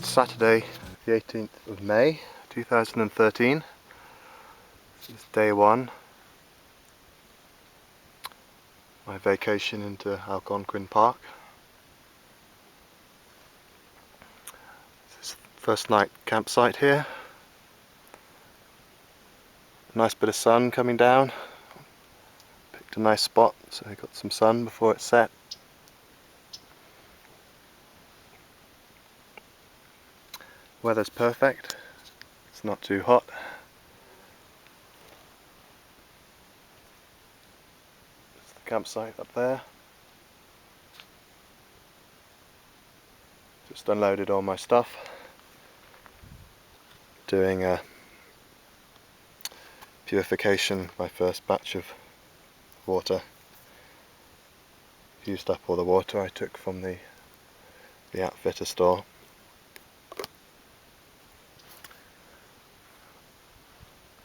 Saturday the 18th of May 2013. This is day one. My vacation into Algonquin Park. This is the first night campsite here. Nice bit of sun coming down. Picked a nice spot so I got some sun before it set. Weather's perfect. It's not too hot. There's the campsite up there. Just unloaded all my stuff. Doing a purification, my first batch of water. Used up all the water I took from the outfitter store.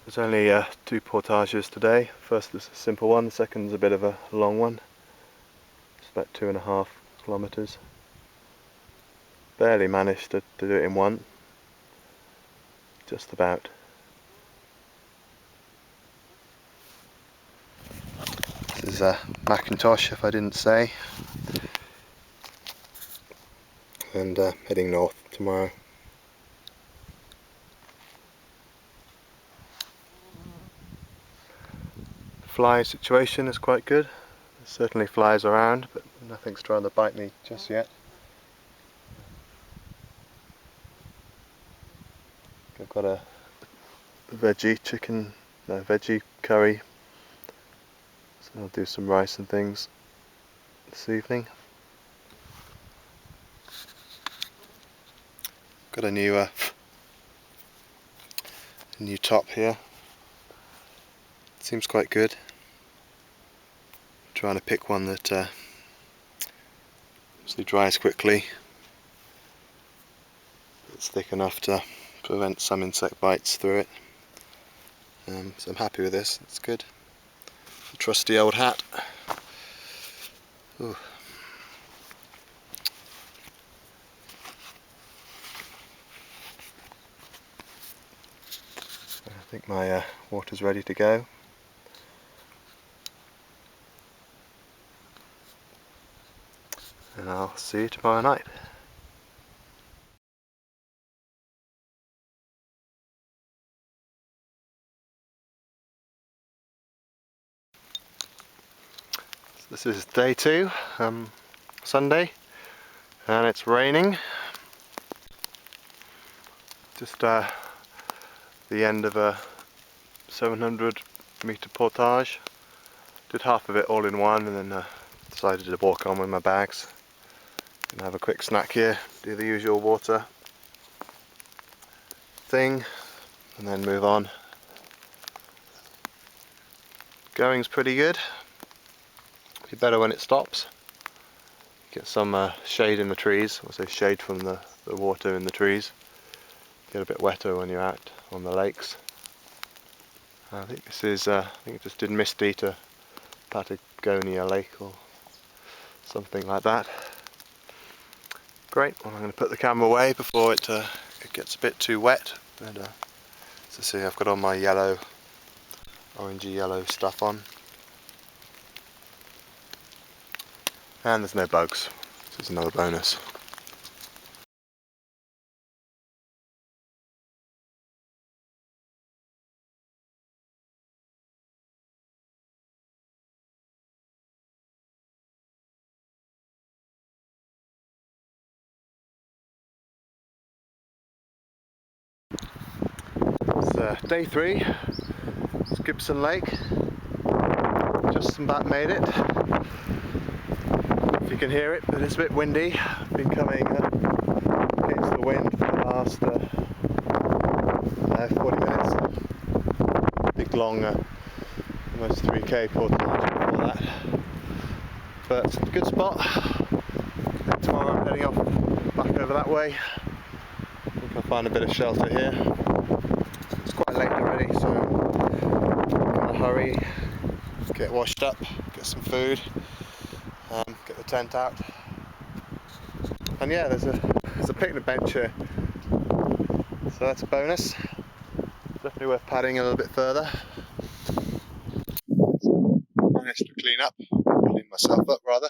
There's only 2 portages today. First is a simple one, the second is a bit of a long one. It's about 2.5 kilometers. Barely managed to do it in one. Just about. This is Macintosh, if I didn't say. And heading north tomorrow. Fly situation is quite good. There's certainly flies around, but nothing's trying to bite me just yet. I've got a veggie curry, so I'll do some rice and things this evening. Got a new top here. Seems quite good. Trying to pick one that obviously dries quickly. It's thick enough to prevent some insect bites through it. So I'm happy with this. It's good. A trusty old hat. Ooh. I think my water's ready to go. And I'll see you tomorrow night. So this is day 2, Sunday, and it's raining. Just the end of a 700 meter portage. Did half of it all in one, and then decided to walk on with my bags. And have a quick snack here, do the usual water thing, and then move on. Going's pretty good. Be better when it stops. Get some shade in the trees, or say shade from the water in the trees. Get a bit wetter when you're out on the lakes. I think this is, I think it just did Misty to Patagonia Lake or something like that. Great, well, I'm going to put the camera away before it gets a bit too wet. And, so see, I've got all my yellow, orangey yellow stuff on. And there's no bugs, this is another bonus. It's day 3, it's Gibson Lake. Just about made it. If you can hear it, but it's a bit windy. I've been coming against the wind for the last 40 minutes. Big long, almost 3k portage before that. But good spot. Tomorrow I'm heading off back over that way. I think I'll find a bit of shelter here. It's quite late already, so I'm in a hurry. Get washed up, get some food, get the tent out. And yeah, there's a picnic bench here So that's a bonus. Definitely worth padding a little bit further. Managed to clean myself up rather.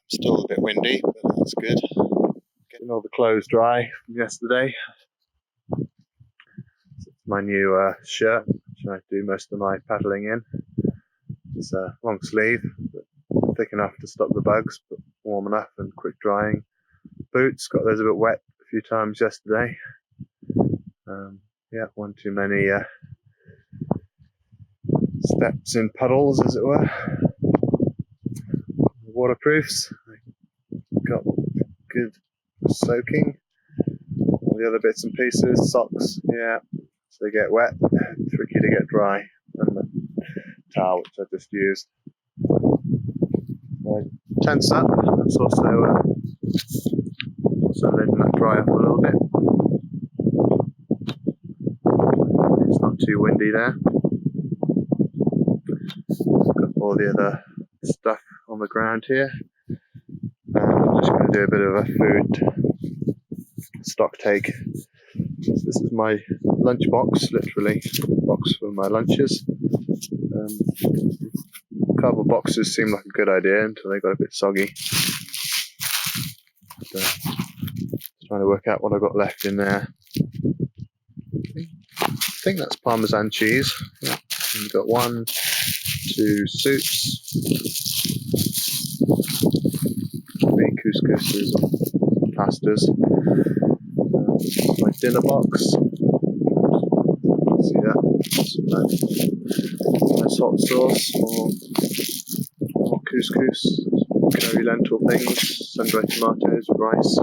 Still a bit windy, but that's good. Getting all the clothes dry from yesterday. My new shirt, which I do most of my paddling in. It's a long sleeve, but thick enough to stop the bugs, but warm enough and quick drying. Boots, got those a bit wet a few times yesterday. Yeah, one too many steps in puddles, as it were. Waterproofs, got good soaking. All the other bits and pieces, socks, yeah, so they get wet, tricky to get dry. And the towel, which I just used. Tense up, it's also letting that dry up a little bit. It's not too windy there. Got all the other stuff on the ground here. I'm just going to do a bit of a food stock take. This is my lunch box, literally box for my lunches. Cardboard boxes seemed like a good idea until they got a bit soggy. Trying to work out what I've got left in there. I think that's Parmesan cheese. Yeah. And we've got 1, 2 soups, 3 couscouses, pastas. My dinner box. See that? Some nice hot sauce, more couscous, curry lentil things, sun-dried tomatoes, rice.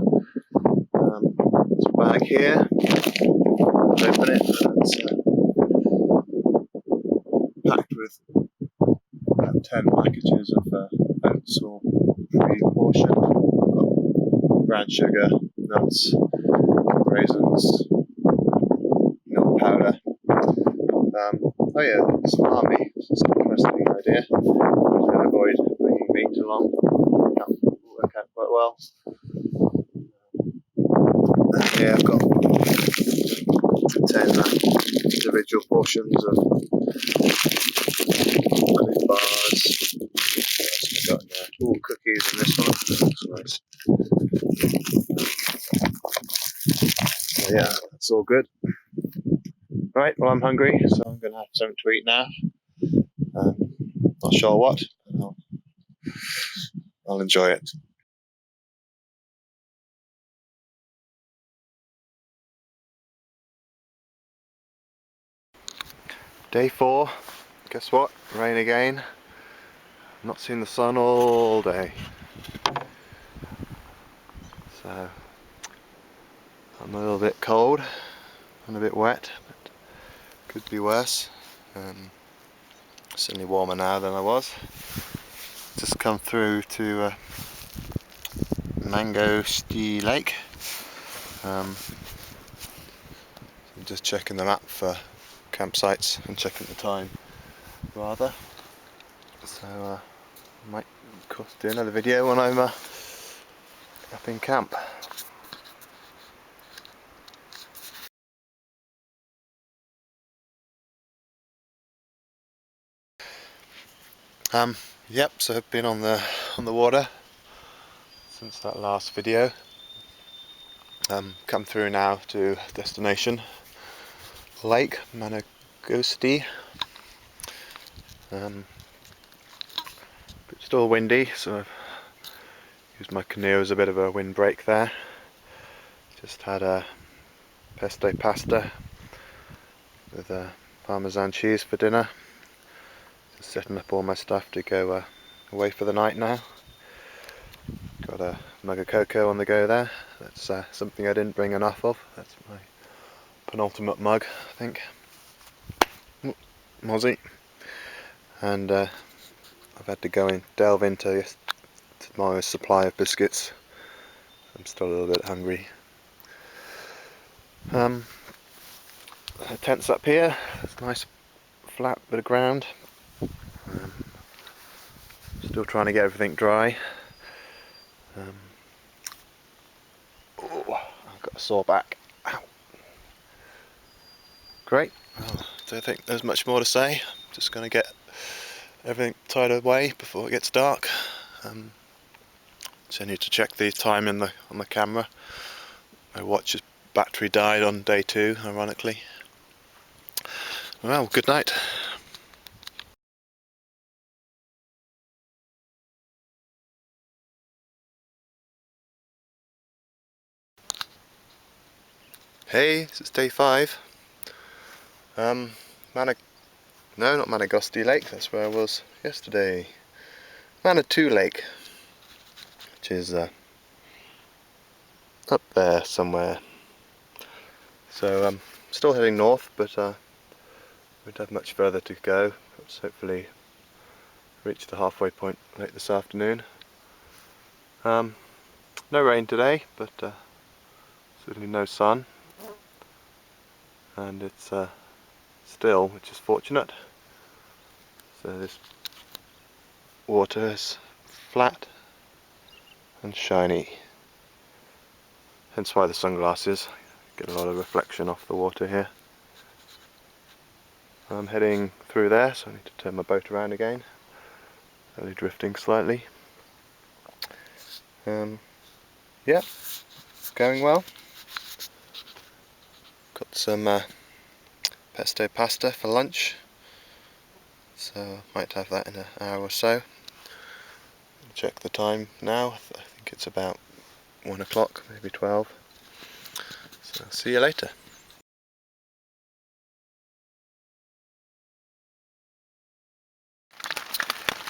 This bag here. Let's open it. It's packed with about 10 packages of oats or pre-portioned. Got brown sugar, nuts, raisins, milk powder. Oh yeah, salami. This is an interesting idea. I'm going to avoid bringing meat along. That will work out quite well. Yeah, I've got 10 individual portions of honey bars. What else have I got in there? Ooh, cookies in this one. That looks nice. So yeah, that's all good. Right, well I'm hungry, so I'm going to have something to eat now. Not sure what, but I'll enjoy it. Day 4, guess what? Rain again. Not seen the sun all day. So I'm a little bit cold and a bit wet, but could be worse. Certainly warmer now than I was. Just come through to Mangosty Lake. I'm just checking the map for campsites and checking the time rather. So I might do another video when I'm up in camp. Yep, so I've been on the water since that last video. Come through now to destination Lake Mangosty. But still windy, so I've used my canoe as a bit of a windbreak there. Just had a pesto pasta with Parmesan cheese for dinner. Just setting up all my stuff to go away for the night now. Got a mug of cocoa on the go there. That's something I didn't bring enough of. That's my penultimate mug, I think. Mozzie. And I've had to go and delve into tomorrow's supply of biscuits. I'm still a little bit hungry. Tents up here. It's a nice flat bit of ground. Still trying to get everything dry. Oh, I've got a sore back. Great. Well, I don't think there's much more to say. Just going to get everything tied away before it gets dark. So I need to check the time on the camera. My watch's battery died on day 2, ironically. Well, good night. Hey, this is day 5. No, not Managosti Lake, that's where I was yesterday. Manitou Lake, which is up there somewhere. So still heading north, but we don't have much further to go. Let's hopefully reach the halfway point late this afternoon. No rain today, but certainly no sun, and it's still, which is fortunate. So this water is flat and shiny, hence why the sunglasses get a lot of reflection off the water here. I'm heading through there, so I need to turn my boat around again. Only drifting slightly. Yeah, going well. Got some pesto pasta for lunch, so I might have that in an hour or so. Check the time now, I think it's about 1 o'clock, maybe 12. So I'll see you later.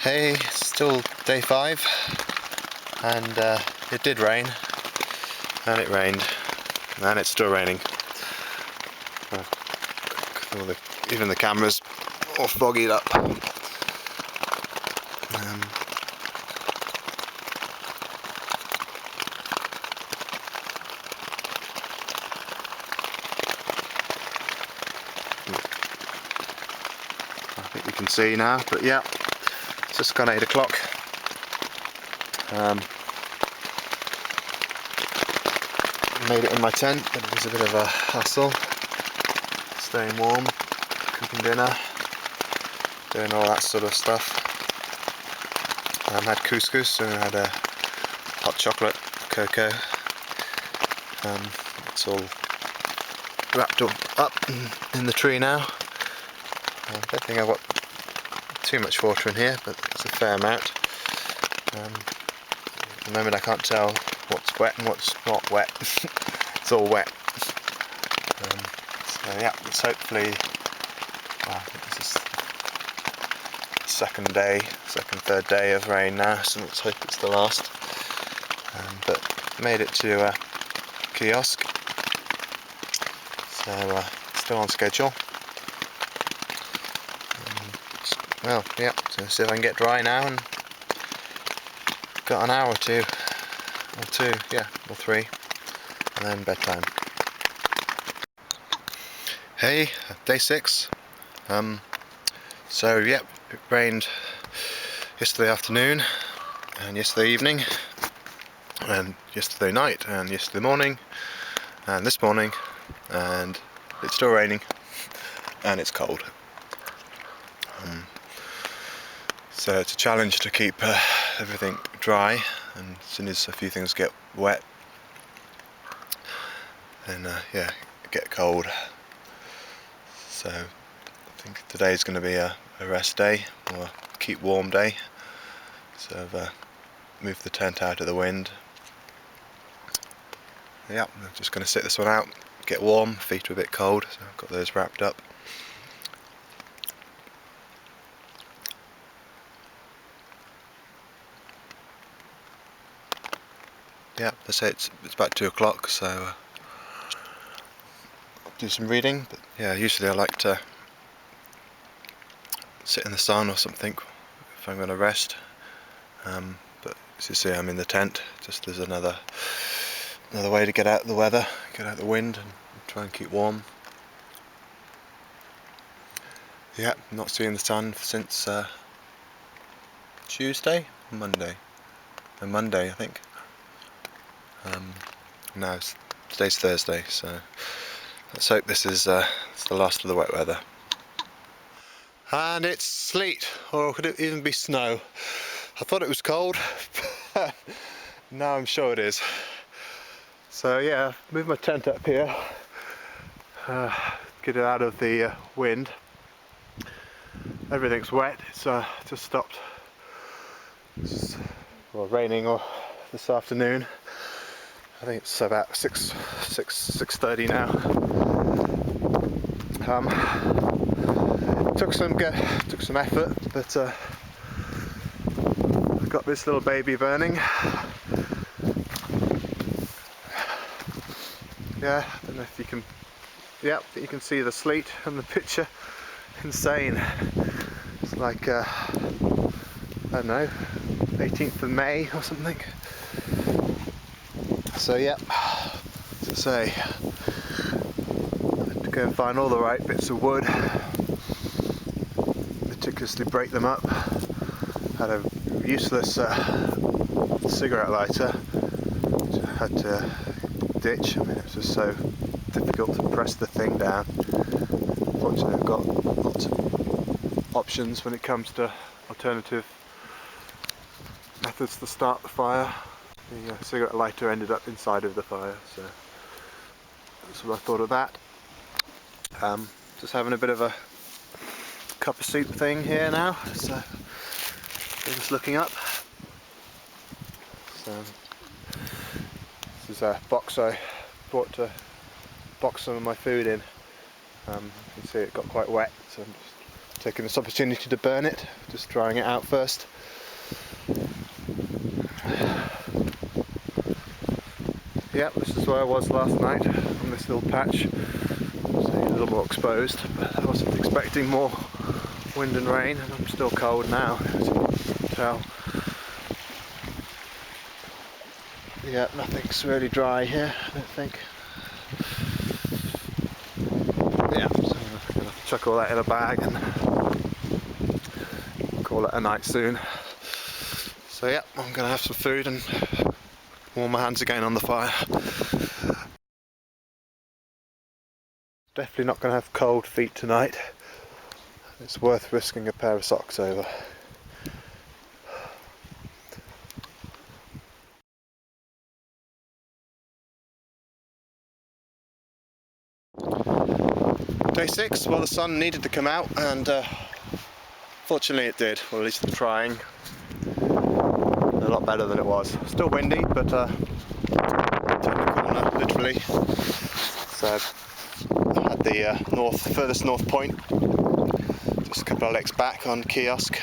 Hey, still day 5, and it did rain, and it rained, and it's still raining. Even the camera's all foggied up. I think you can see now, but yeah, it's just gone 8 o'clock. Made it in my tent, but it was a bit of a hassle. Staying warm, cooking dinner, doing all that sort of stuff. Had couscous and had a hot chocolate cocoa. It's all wrapped up in the tree now. I don't think I've got too much water in here, but it's a fair amount. At the moment I can't tell what's wet and what's not wet. It's all wet. So yeah, it's hopefully, I think this is the third day of rain now, so let's hope it's the last. But made it to a kiosk, so still on schedule. Well, yeah, so see if I can get dry now, and got an hour or two, or 3, and then bedtime. Hey, day 6. So yeah, it rained yesterday afternoon, and yesterday evening, and yesterday night, and yesterday morning, and this morning, and it's still raining, and it's cold. So it's a challenge to keep everything dry, and as soon as a few things get wet, then yeah, get cold. So I think today's going to be a rest day, or a keep warm day. So I've moved the tent out of the wind. Yeah, I'm just going to sit this one out, get warm. Feet are a bit cold, so I've got those wrapped up. Yeah, they say it's about 2 o'clock, so I'll do some reading. But yeah, usually I like to sit in the sun or something if I'm going to rest. But as you see, I'm in the tent. Just there's another way to get out the weather, get out the wind, and try and keep warm. Yeah, not seeing the sun since Tuesday, Monday, I think. No, today's Thursday, so Let's hope this is it's the last of the wet weather. And it's sleet, or could it even be snow? I thought it was cold, but now I'm sure it is. So yeah, move my tent up here, get it out of the wind. Everything's wet. It's just stopped. It's, well, raining this afternoon. I think it's about 6:30 now. Took some effort, but I've got this little baby burning. Yeah, I don't know if you can. Yeah, you can see the sleet in the picture. Insane. It's like I don't know, 18th of May or something. So yeah, as I say, I had to go and find all the right bits of wood, meticulously break them up. Had a useless cigarette lighter which I had to ditch. I mean, it was just so difficult to press the thing down. Fortunately, I've got lots of options when it comes to alternative methods to start the fire. The cigarette lighter ended up inside of the fire, so that's what I thought of that. Just having a bit of a cup of soup thing here now, so just looking up. So this is a box I bought to box some of my food in. You can see it got quite wet, so I'm just taking this opportunity to burn it, just drying it out first. Yeah, this is where I was last night, on this little patch. So a little more exposed, but I wasn't expecting more wind and rain, and I'm still cold now, as you can tell. Yeah, nothing's really dry here, I don't think. Yeah, so I'm going to chuck all that in a bag and call it a night soon. So yeah, I'm going to have some food and warm my hands again on the fire. Definitely not going to have cold feet tonight. It's worth risking a pair of socks over. Day 6, well, the sun needed to come out, and fortunately it did, or at least it's trying. A lot better than it was. Still windy, but turned the corner, literally. So I had the furthest north point, just a couple of lakes back on Kiosk.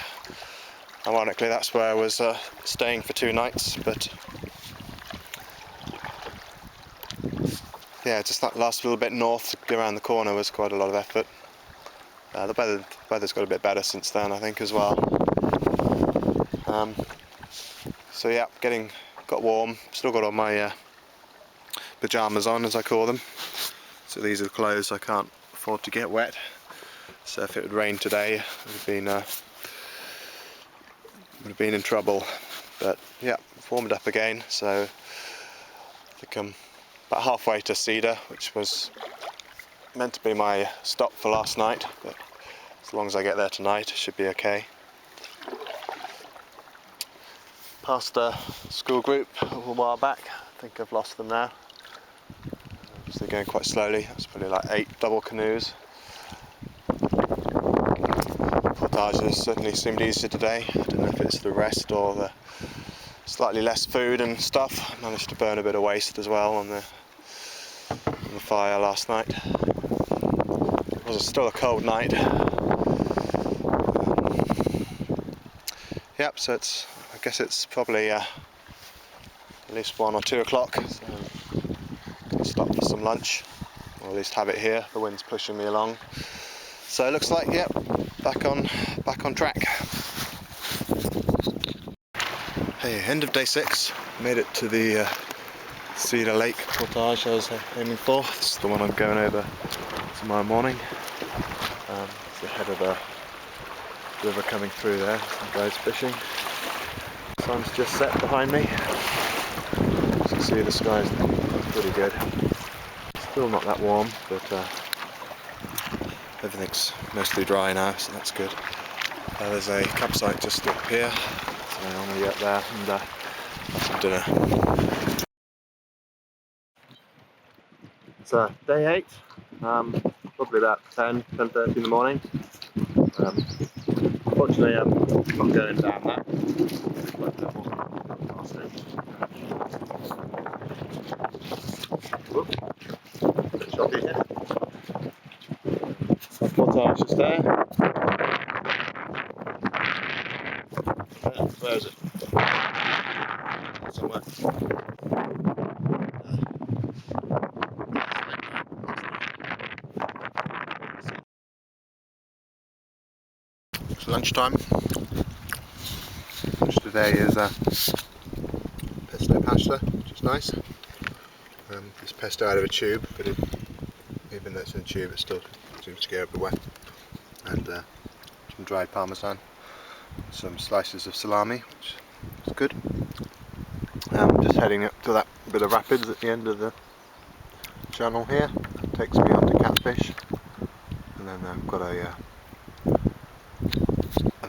Ironically, that's where I was staying for 2 nights, but yeah, just that last little bit north to get around the corner was quite a lot of effort. The weather's got a bit better since then, I think, as well. So yeah, got warm. Still got all my pyjamas on, as I call them. So these are the clothes I can't afford to get wet. So if it would rain today, I would have been in trouble. But yeah, I've warmed up again. So I think I'm about halfway to Cedar, which was meant to be my stop for last night. But as long as I get there tonight, it should be okay. Passed a school group a little while back. I think I've lost them now. They're going quite slowly. That's probably like 8 double canoes. Portages certainly seemed easier today. I don't know if it's the rest or the slightly less food and stuff. I managed to burn a bit of waste as well on the fire last night. It was still a cold night. Yep, so I guess it's probably at least 1 or 2 o'clock. So I'll stop for some lunch, or at least have it here. The wind's pushing me along. So it looks like, yep, back on track. Hey, end of day 6. Made it to the Cedar Lake portage I was aiming for. This is the one I'm going over tomorrow morning. It's the head of the river coming through there. Some guys fishing. The sun's just set behind me. You can see the sky's pretty good. Still not that warm, but everything's mostly dry now, so that's good. There's a campsite just up here, so I'm going to get there and have some dinner. It's day 8, probably about 10:30 in the morning. Unfortunately, I'm not going down that. Bit shocky here. Portage just there. Where is it? Somewhere. It's lunchtime. Lunch today is pesto pasta, which is nice. It's pesto out of a tube, but even though it's in a tube, it still seems to go everywhere. And some dried parmesan, some slices of salami, which is good. Just heading up to that bit of rapids at the end of the channel here. That takes me on to Catfish, and then I've got an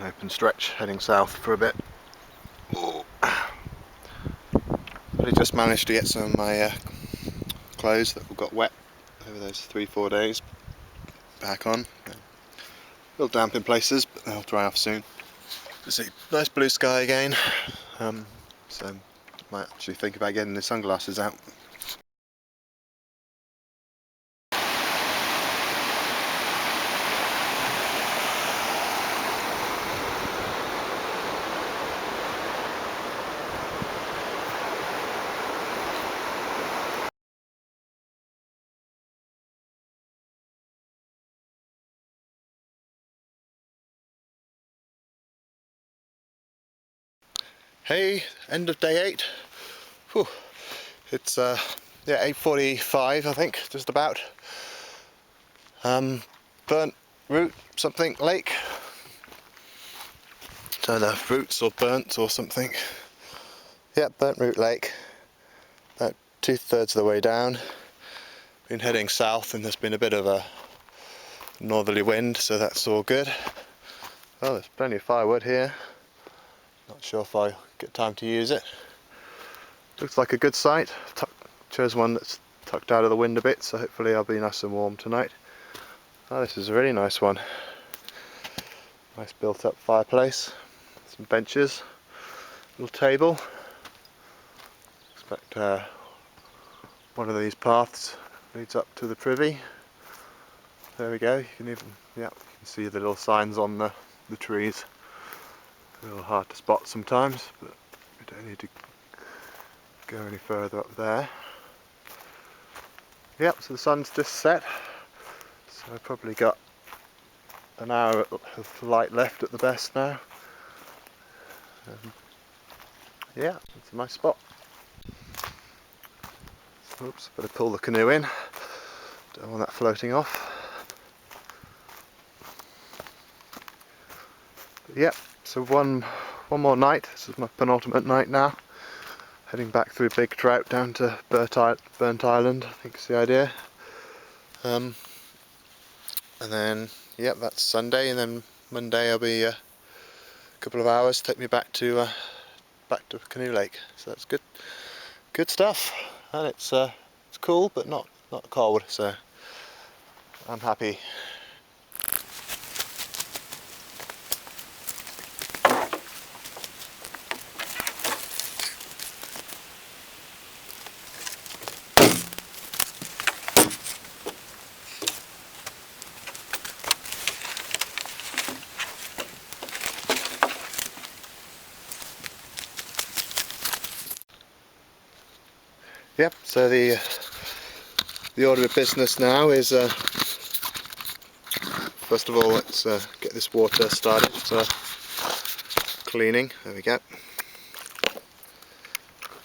open stretch heading south for a bit. But I just managed to get some of my clothes that got wet over those 3-4 days back on. A little damp in places, but they'll dry off soon. Just see nice blue sky again, so might actually think about getting the sunglasses out. Hey, end of day 8. Whew. It's 8:45, I think, just about. Burnt root something lake. So the roots or burnt or something. Yeah, burnt root lake. About 2/3 of the way down. Been heading south and there's been a bit of a northerly wind, so that's all good. Oh, there's plenty of firewood here. Not sure if I get time to use it. Looks like a good site. Chose one that's tucked out of the wind a bit, so hopefully I'll be nice and warm tonight. Oh, this is a really nice one. Nice built up fireplace, some benches, little table. Expect one of these paths leads up to the privy. There we go. You can see the little signs on the trees. A little hard to spot sometimes, but we don't need to go any further up there. Yep, so the sun's just set, so I've probably got an hour of light left at the best now. Yeah, it's a nice spot. Oops, better pull the canoe in. Don't want that floating off. But yep, so one more night. This is my penultimate night now. Heading back through Big Trout down to Burnt Island, I think is the idea. And then, yep, that's Sunday, and then Monday I'll be a couple of hours, take me back to Canoe Lake. So that's good stuff, and it's cool but not cold, so I'm happy. Yep, so the order of business now is first of all, let's get this water started cleaning. There we go.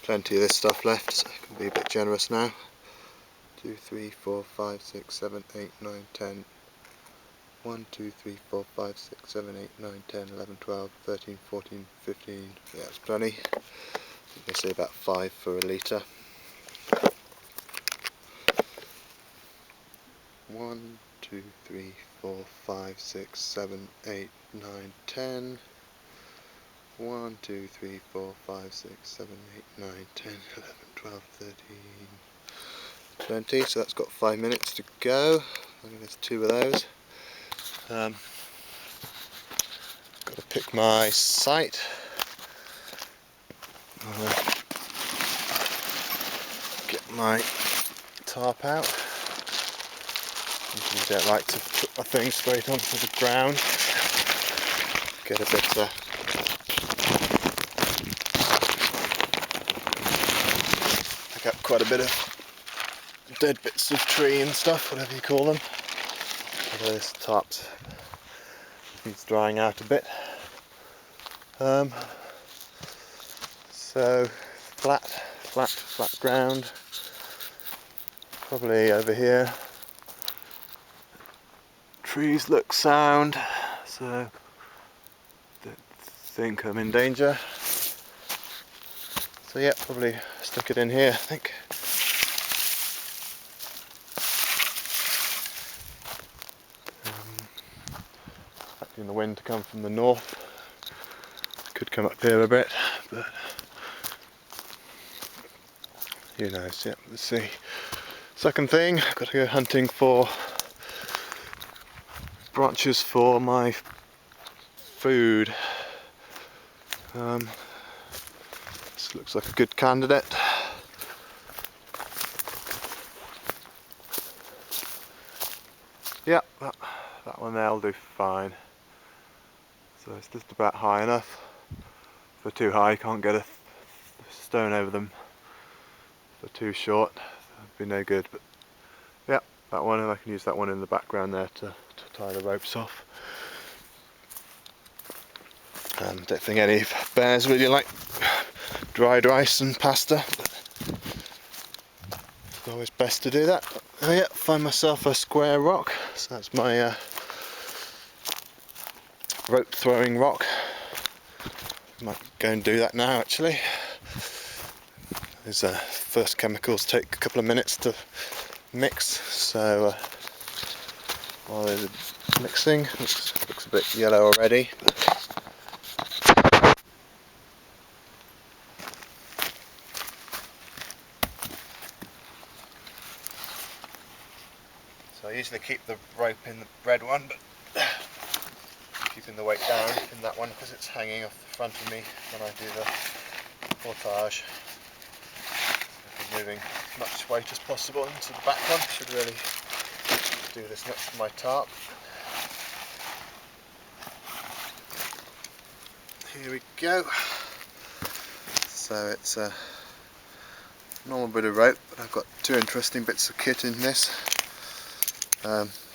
Plenty of this stuff left, so I can be a bit generous now. 2, 3, 4, 5, 6, 7, 8, 9, 10. 1, 2, 3, 4, 5, 6, 7, 8, 9, 10, 11, 12, 13, 14, 15. Yeah, that's plenty. I think they say about 5 for a litre. 1, 2, 3, 4, 5, 6, 7, 8, 9, 10. 1, 2, 3, 4, 5, 6, 7, 8, 9, 10, 11, 12, 13, 20. So that's got 5 minutes to go. I think there's 2 of those. Got to pick my site. Get my tarp out. Usually don't like to put my thing straight onto the ground. Get a bit pick up quite a bit of dead bits of tree and stuff, whatever you call them. Although this tarp needs drying out a bit. So flat ground. Probably over here. Trees look sound, so don't think I'm in danger. So yeah, probably stick it in here, I think. Expecting the wind to come from the north. Could come up here a bit, but who knows. Yeah, let's see. Second thing, I've got to go hunting for branches for my food. This looks like a good candidate. Yeah, that one there will do fine. So it's just about high enough. If they're too high, you can't get a stone over them. If they're too short, that'd be no good. But yeah, that one, and I can use that one in the background there to tie the ropes off. Don't think any bears really like dried rice and pasta. It's always best to do that. Oh yeah, find myself a square rock. So that's my rope throwing rock. Might go and do that now actually. These first chemicals take a couple of minutes to mix, so while they're mixing, looks a bit yellow already. So I usually keep the rope in the red one, but keeping the weight down in that one because it's hanging off the front of me when I do the portage. Moving as much weight as possible into the back one. Should really do this next to my tarp. Here we go. So it's a normal bit of rope, but I've got 2 interesting bits of kit in this.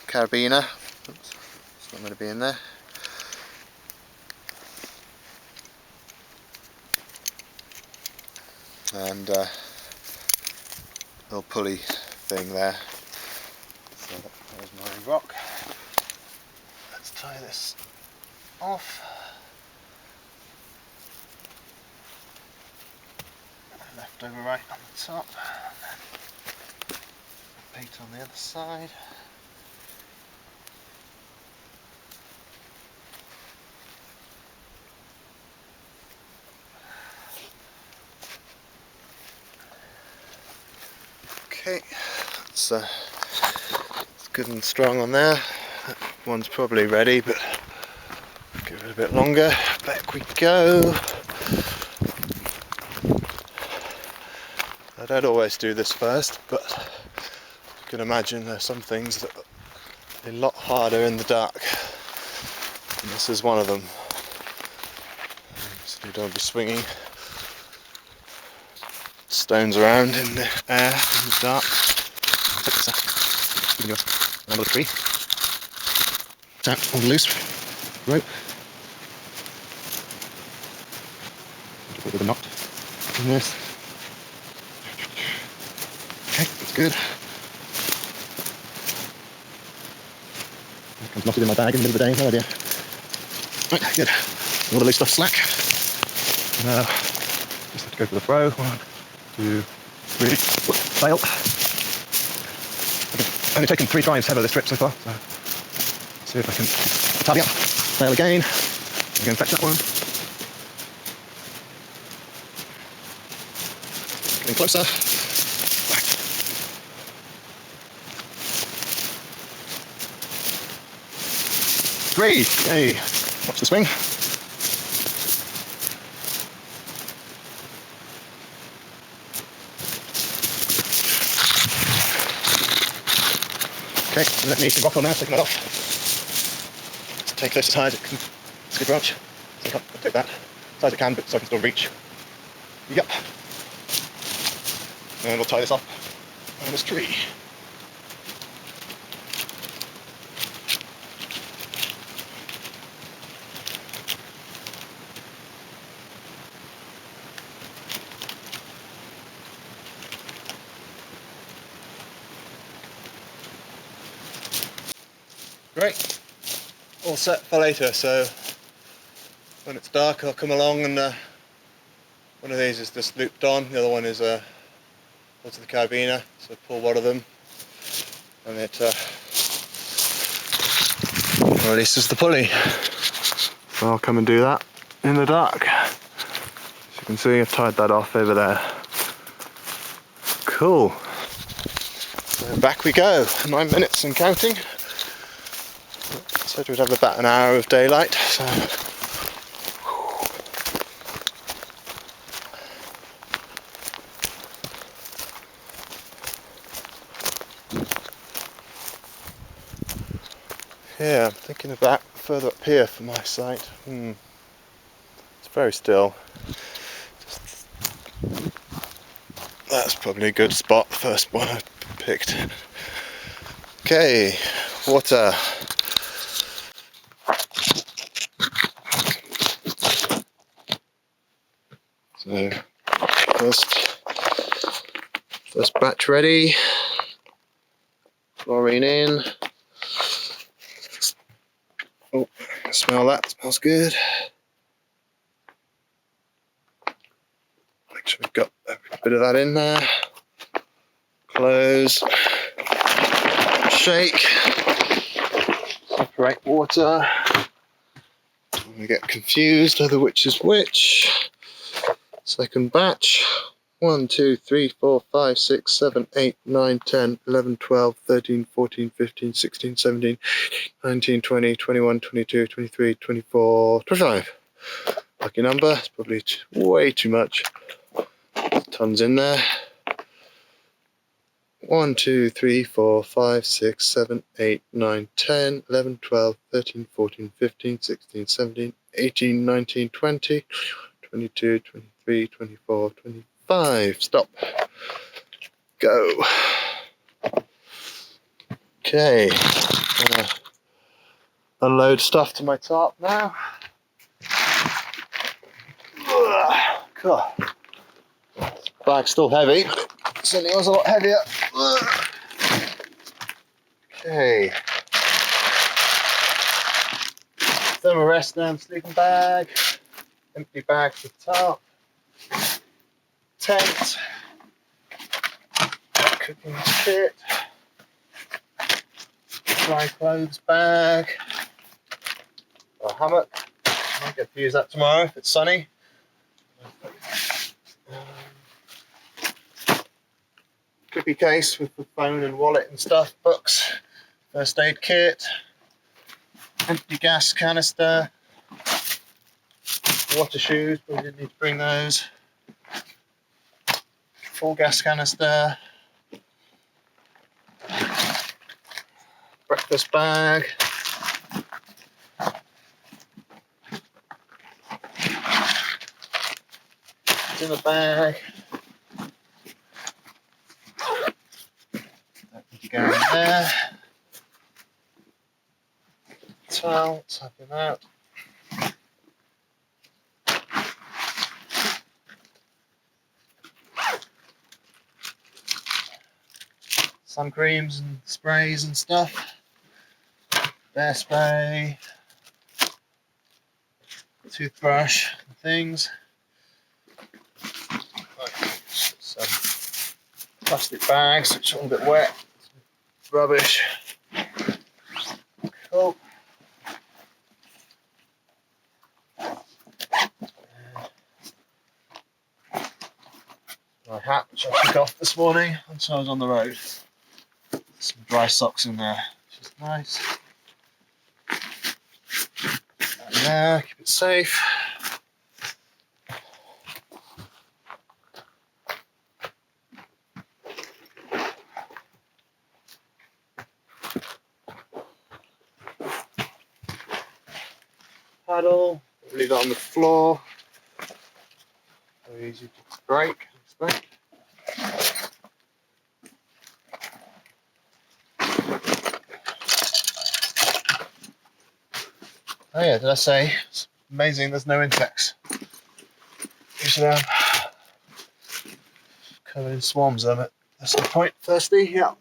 Carabiner, oops, it's not going to be in there. And little pulley thing there. So there's my rock. Let's tie this off. Leftover right on the top. Bait on the other side. Okay, it's good and strong on there. That one's probably ready, but give it a bit longer. Back we go. I don't always do this first, but you can imagine there's some things that are a lot harder in the dark, and this is one of them. So you don't be swinging stones around in the air in the dark. Give me another tree. It's out on the loose rope. A bit of a knot in this. Okay, that's good. That comes knotted in my bag in the middle of the day, no idea. Right, good. All the loose stuff slack. Now, just have to go for the throw. 1, 2, 3, fail. only taken 3 tries ever this trip so far. So see if I can tidy up. Fail again. I'm going to fetch that one. Getting closer. Right. Three. Hey, watch the swing. Okay, let me rock on now, taking that off. Let's take this as high as it can. Skid branch. So I can't take that. As high as it can, but so I can still reach. Yep. And we'll tie this off on this tree. Great. All set for later, so when it's dark I'll come along and one of these is just looped on, the other one is to the carabiner, so pull one of them and it releases the pulley. So I'll come and do that in the dark. As you can see, I've tied that off over there. Cool. So back we go, 9 minutes and counting. Said we'd have about an hour of daylight, so yeah, I'm thinking about further up here for my site. It's very still. That's probably a good spot, the first one I picked. Okay, water. So first batch ready. Chlorine in. Oh, smell that, smells good. Make sure we've got a bit of that in there. Close. Shake. Separate water. We get confused over which is which. Second batch. 1, 2, 3, 4, 5, 6, 7, 8, 9, 10, 11, 12, 13, 14, 15, 16, 17, 19, 20, 21, 22, 23, 24, 25. Lucky number. It's probably way too much. Tons in there. 1, 2, 3, 4, 5, 6, 7, 8, 9, 10, 11, 12, 13, 14, 15, 16, 17, 18, 19, 20, 22, 23, 24, 25. Stop. Go. Okay. Gonna unload stuff to my top now. God. Bag's still heavy. Certainly was a lot heavier. Okay. Thermarest down sleeping bag. Empty bag to the top. Tent. Cooking kit. Dry clothes bag. A hammock. I might get to use that tomorrow if it's sunny. Clippy case with the phone and wallet and stuff, books, first aid kit, empty gas canister, water shoes, but we didn't need to bring those, full gas canister, breakfast bag, dinner bag. Go in there. Towel, tap him out. Sun creams and sprays and stuff. Bear spray. Toothbrush and things. Right. Some plastic bags which are a little bit wet. rubbish. Cool. My hat, which I took off this morning once I was on the road. Some dry socks in there, which is nice. And there, keep it safe. Paddle, leave it on the floor. Very easy to break, I expect. Oh yeah, did I say, it's amazing there's no insects. Usually I'm covered in swarms of it. That's the point, thirsty, yeah.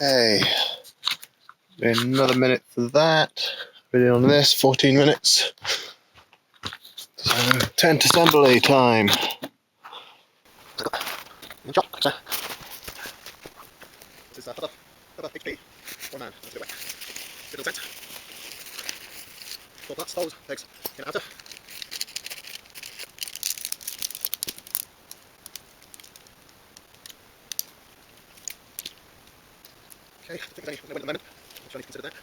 Okay, another minute for that. Video on this, 14 minutes. So, tent assembly time. This is a HP. 1 man, let's do it. Little tent. 4 pots, holes, legs, in outer. Okay, I think it's only at the moment. I'm trying to consider that.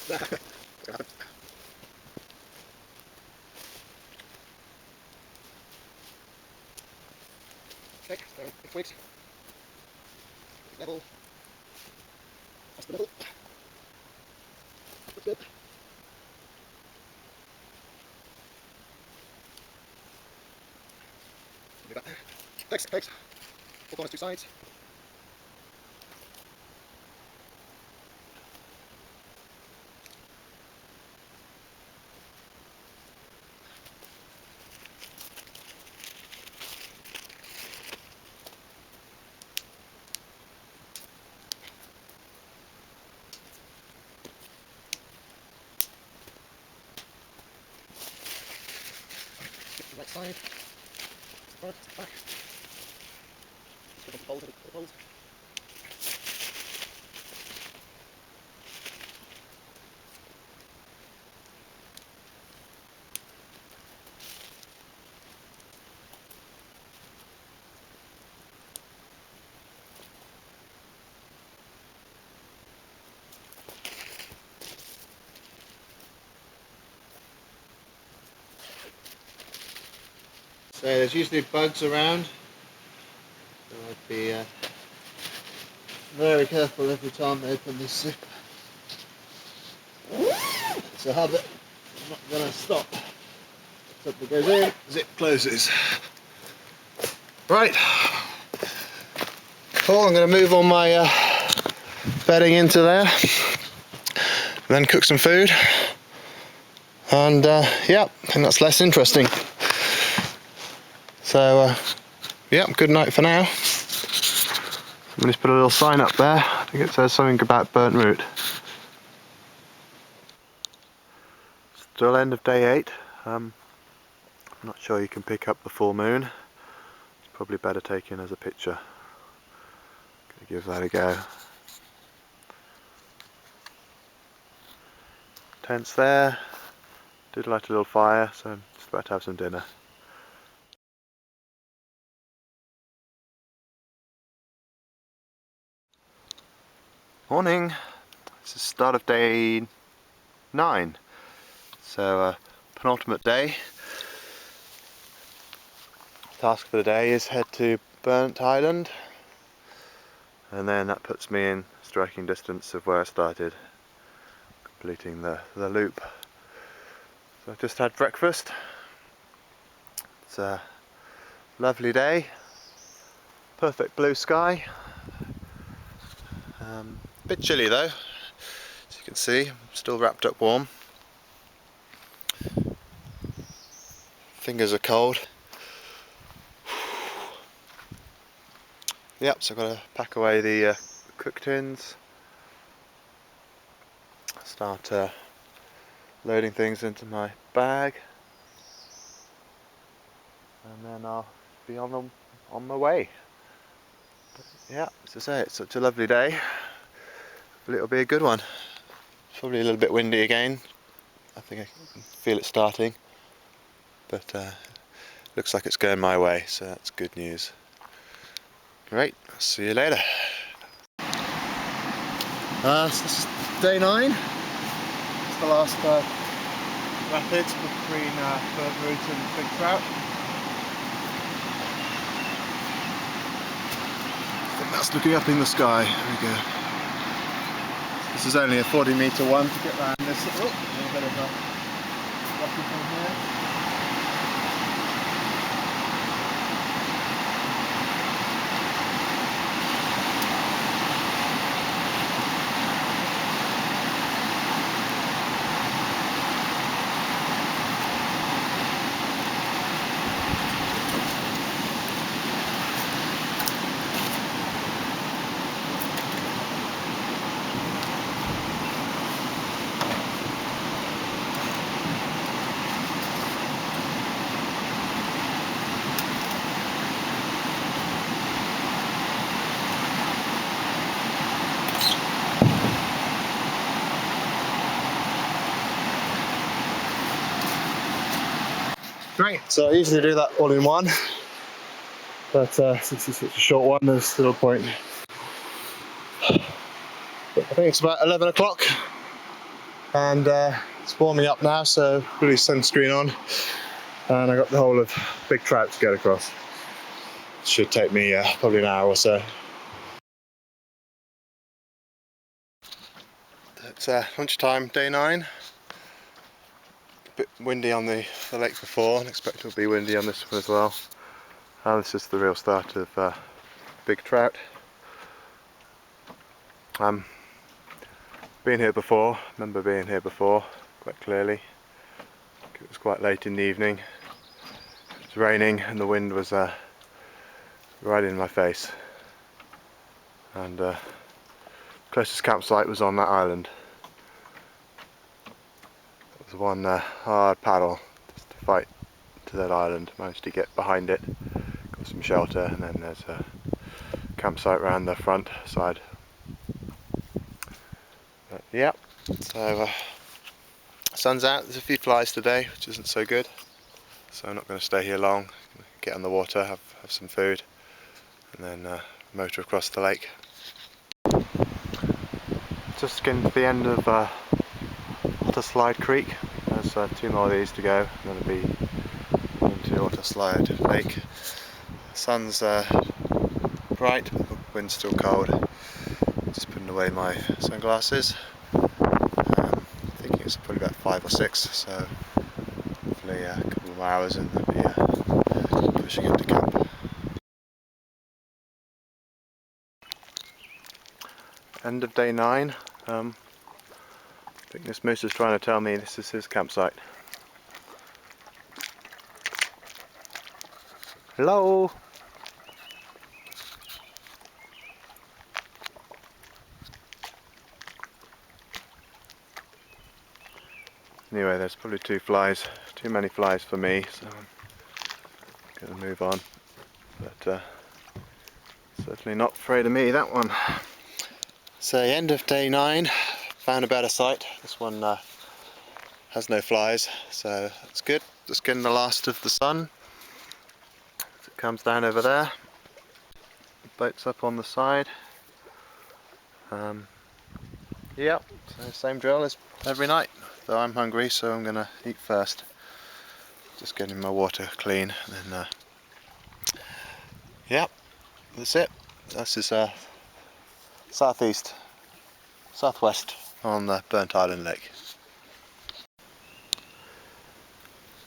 What's going to happen? Okay, so 6 weeks. Level. That's the level. That's good. Do that. Legs, legs. 4 corners, 2 sides. Right side, front, back. Let's put the fold. So there's usually bugs around, so I'd be very careful every time I open this zip. It's a habit, I'm not going to stop. Something goes in, zip closes. Right, cool, I'm going to move all my bedding into there, then cook some food, and yeah, I think that's less interesting. So yeah, good night for now. Somebody's put a little sign up there, I think it says something about burnt root. Still end of day 8. I'm not sure you can pick up the full moon. It's probably better taken as a picture. Gonna give that a go. Tent's there. Did light a little fire, so I'm just about to have some dinner. Morning. It's the start of day 9. So penultimate day. Task for the day is head to Burnt Island, and then that puts me in striking distance of where I started. completing the loop. So I've just had breakfast. It's a lovely day, perfect blue sky. A bit chilly though, as you can see, I'm still wrapped up warm. Fingers are cold. Yep, so I've got to pack away the cook tins, start loading things into my bag, and then I'll be on my way. Yeah, as I say, it's such a lovely day. But it'll be a good one. It's probably a little bit windy again. I think I can feel it starting, but looks like it's going my way, so that's good news. Great, I'll see you later. So this is day 9. It's the last rapids between Bird Root and Big Trout. I think that's looking up in the sky. There we go. This is only a 40-metre one to get around this. Oh, a little bit of a rocky thing here. Great, so I usually do that all in one, but since it's such a short one, there's still a point. But I think it's about 11 o'clock, and it's warming up now, so put your sunscreen on, and I got the whole of Big Trout to get across. It should take me probably an hour or so. It's lunchtime, day 9. A bit windy on the lake before, and expect it'll be windy on this one as well. This is the real start of Big Trout. Been here before, remember being here before quite clearly. It was quite late in the evening. It was raining and the wind was right in my face. And closest campsite was on that island. It was one hard paddle just to fight to that island. Managed to get behind it, got some shelter, and then there's a campsite around the front side. But, yeah, so sun's out. There's a few flies today, which isn't so good. So I'm not going to stay here long. Get on the water, have some food, and then motor across the lake. Just getting to the end of Otter Slide Creek. There's 2 more of these to go. I'm going to be into Otter Slide Lake. The sun's bright, but the wind's still cold. Just putting away my sunglasses. Thinking it's probably about 5 or 6, so hopefully a couple of hours and then be pushing into camp. End of day 9. I think this moose is trying to tell me this is his campsite. Hello! Anyway, there's probably too many flies for me, so I'm going to move on. But certainly not afraid of me, that one. So end of day 9, found a better site. This one has no flies, so that's good. Just getting the last of the sun. As it comes down over there. The boat's up on the side. Yeah, so same drill as every night. Though I'm hungry, so I'm gonna eat first. Just getting my water clean, and then yeah, that's it. This is southwest on the Burnt Island Lake.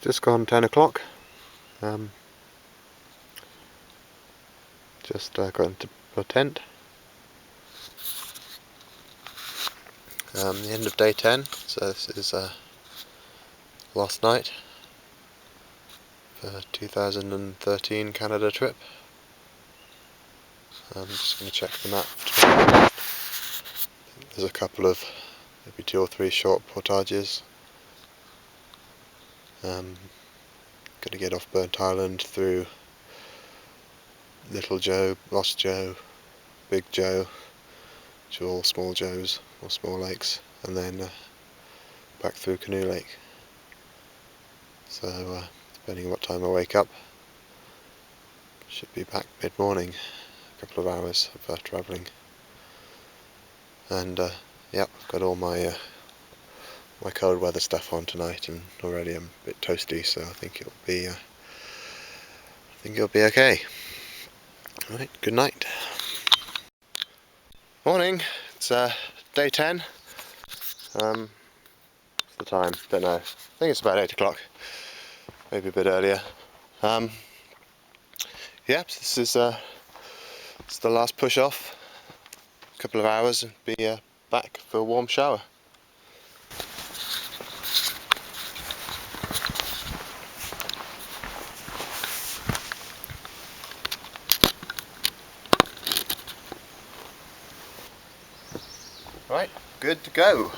Just gone 10 o'clock. Just got into a tent. The end of day 10, so this is last night for 2013 Canada trip. I'm just going to check the map. There's a couple of, maybe 2 or 3 short portages. Going to get off Burnt Island through Little Joe, Lost Joe, Big Joe, which are all small Joes or small lakes, and then back through Canoe Lake. So depending on what time I wake up, should be back mid-morning. A couple of hours of travelling. And yep, I've got all my my cold weather stuff on tonight, and already I'm a bit toasty, so I think it'll be okay. Right, good night. Morning. It's day 10. What's the time? Don't know. I think it's about 8 o'clock. Maybe a bit earlier. Yep, this is it's the last push off. A couple of hours and be back for a warm shower. Right, good to go.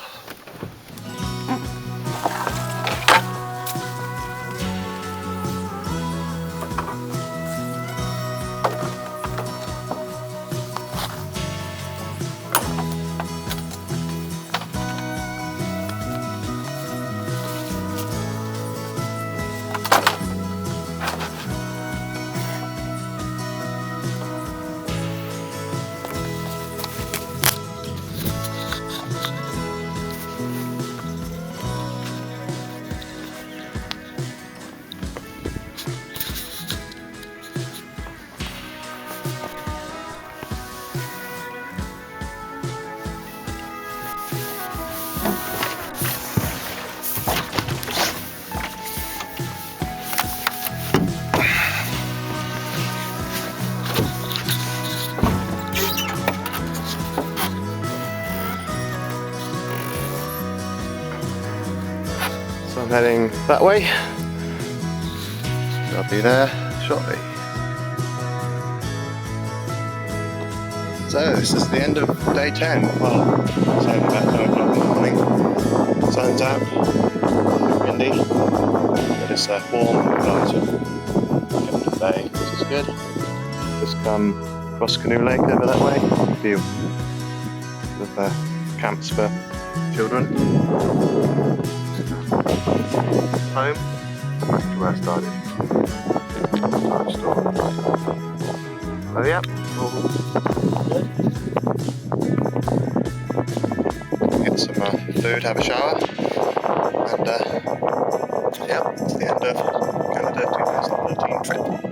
So I'm heading that way. I'll be there shortly. So this is the end of day 10. Well, it's only about 10 o'clock in the morning. Sun's out, windy, but it's warm and nice. Kept the bay, which is good. Just come across Canoe Lake over that way. A few of camps for children. Home, back to where I started. Oh yeah, all good. Get some food, have a shower, and yeah, it's the end of Canada 2013 trip.